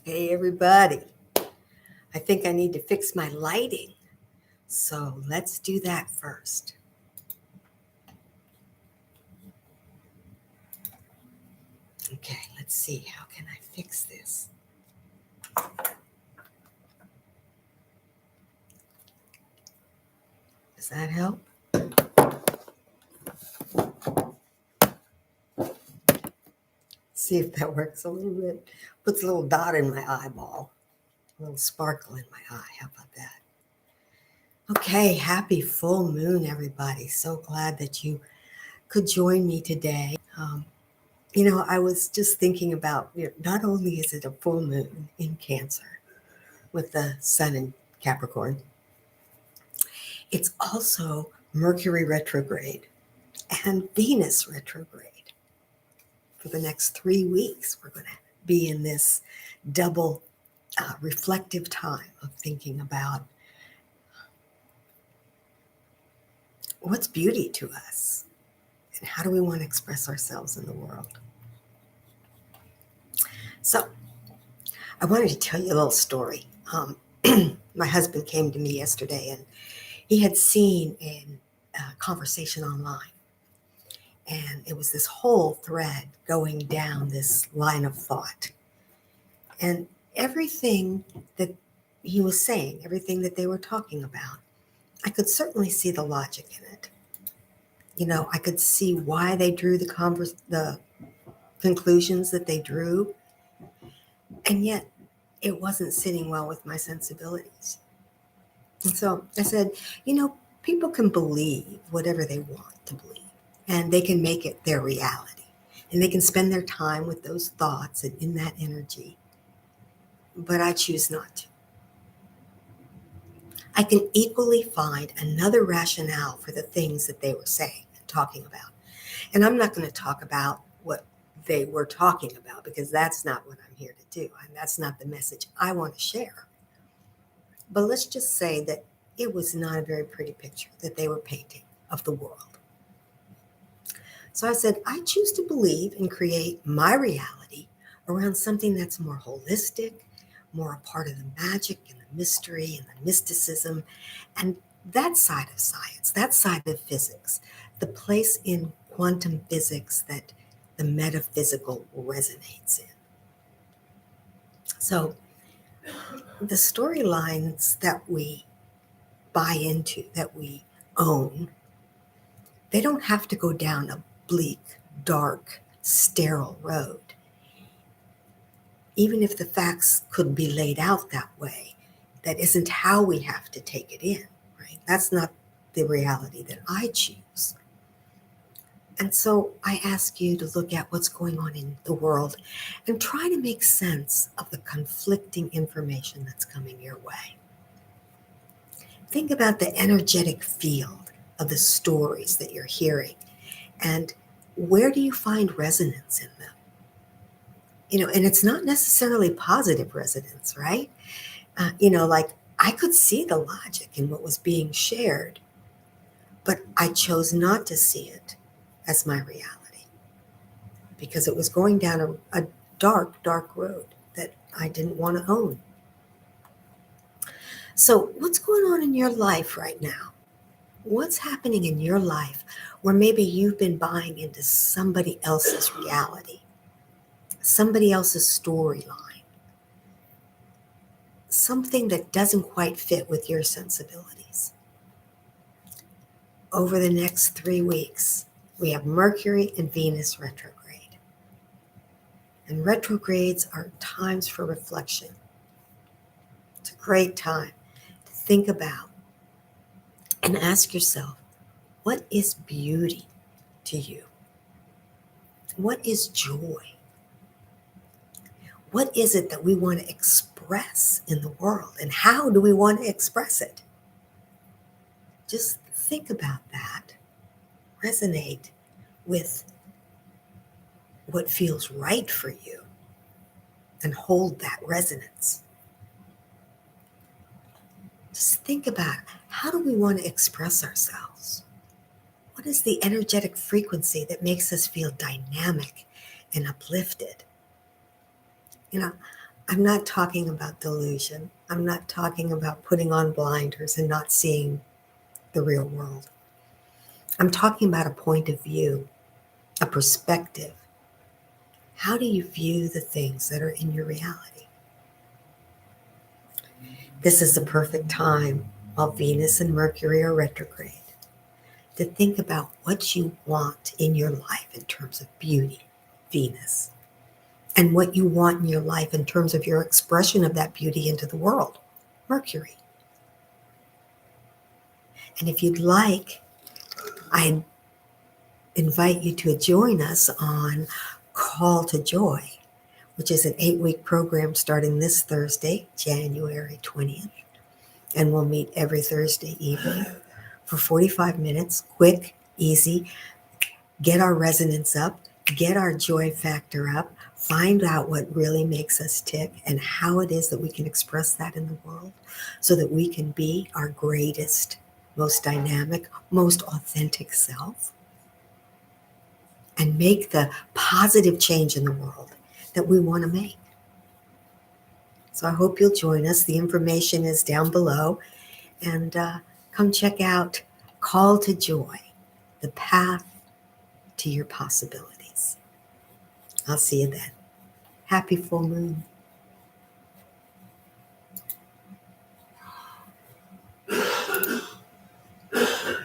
Hey, everybody. I think I need to fix my lighting. So let's do that first. Okay, let's see. How can I fix this? Does that help? See if that works a little bit. Puts a little dot in my eyeball, a little sparkle in my eye. How about that? Okay, happy full moon, everybody. So glad that you could join me today. I was just thinking about, not only is it a full moon in Cancer with the sun in Capricorn, it's also Mercury retrograde and Venus retrograde. For the next 3 weeks, we're going to be in this double reflective time of thinking about what's beauty to us and how do we want to express ourselves in the world. So I wanted to tell you a little story. My husband came to me yesterday and he had seen a conversation online. And it was this whole thread going down this line of thought. And everything that he was saying, everything that they were talking about, I could certainly see the logic in it. I could see why they drew the conclusions that they drew. And yet it wasn't sitting well with my sensibilities. And so I said, people can believe whatever they want to believe, and they can make it their reality. And they can spend their time with those thoughts and in that energy. But I choose not to. I can equally find another rationale for the things that they were saying and talking about. And I'm not going to talk about what they were talking about because that's not what I'm here to do. And that's not the message I want to share. But let's just say that it was not a very pretty picture that they were painting of the world. So I said, I choose to believe and create my reality around something that's more holistic, more a part of the magic and the mystery and the mysticism, and that side of science, that side of physics, the place in quantum physics that the metaphysical resonates in. So the storylines that we buy into, that we own, they don't have to go down a bleak, dark, sterile road. Even if the facts could be laid out that way, that isn't how we have to take it in, right? That's not the reality that I choose. And so I ask you to look at what's going on in the world and try to make sense of the conflicting information that's coming your way. Think about the energetic field of the stories that you're hearing and where do you find resonance in them? And it's not necessarily positive resonance, right? Like I could see the logic in what was being shared, but I chose not to see it as my reality because it was going down a dark, dark road that I didn't want to own. So, what's going on in your life right now? What's happening in your life where maybe you've been buying into somebody else's reality, somebody else's storyline, something that doesn't quite fit with your sensibilities? Over the next 3 weeks, we have Mercury and Venus retrograde. And retrogrades are times for reflection. It's a great time to think about and ask yourself, what is beauty to you? What is joy? What is it that we want to express in the world? And how do we want to express it? Just think about that. Resonate with what feels right for you and hold that resonance. Just think about how do we want to express ourselves? What is the energetic frequency that makes us feel dynamic and uplifted? I'm not talking about delusion. I'm not talking about putting on blinders and not seeing the real world. I'm talking about a point of view, a perspective. How do you view the things that are in your reality? This is the perfect time while Venus and Mercury are retrograde to think about what you want in your life in terms of beauty, Venus, and what you want in your life in terms of your expression of that beauty into the world, Mercury. And if you'd like, I invite you to join us on Call to Joy, which is an 8-week program starting this Thursday, January 20th. And we'll meet every Thursday evening for 45 minutes, quick, easy, get our resonance up, get our joy factor up, find out what really makes us tick and how it is that we can express that in the world so that we can be our greatest, most dynamic, most authentic self and make the positive change in the world that we want to make. So I hope you'll join us. The information is down below. And come check out Call to Joy, the path to your possibilities. I'll see you then. Happy full moon.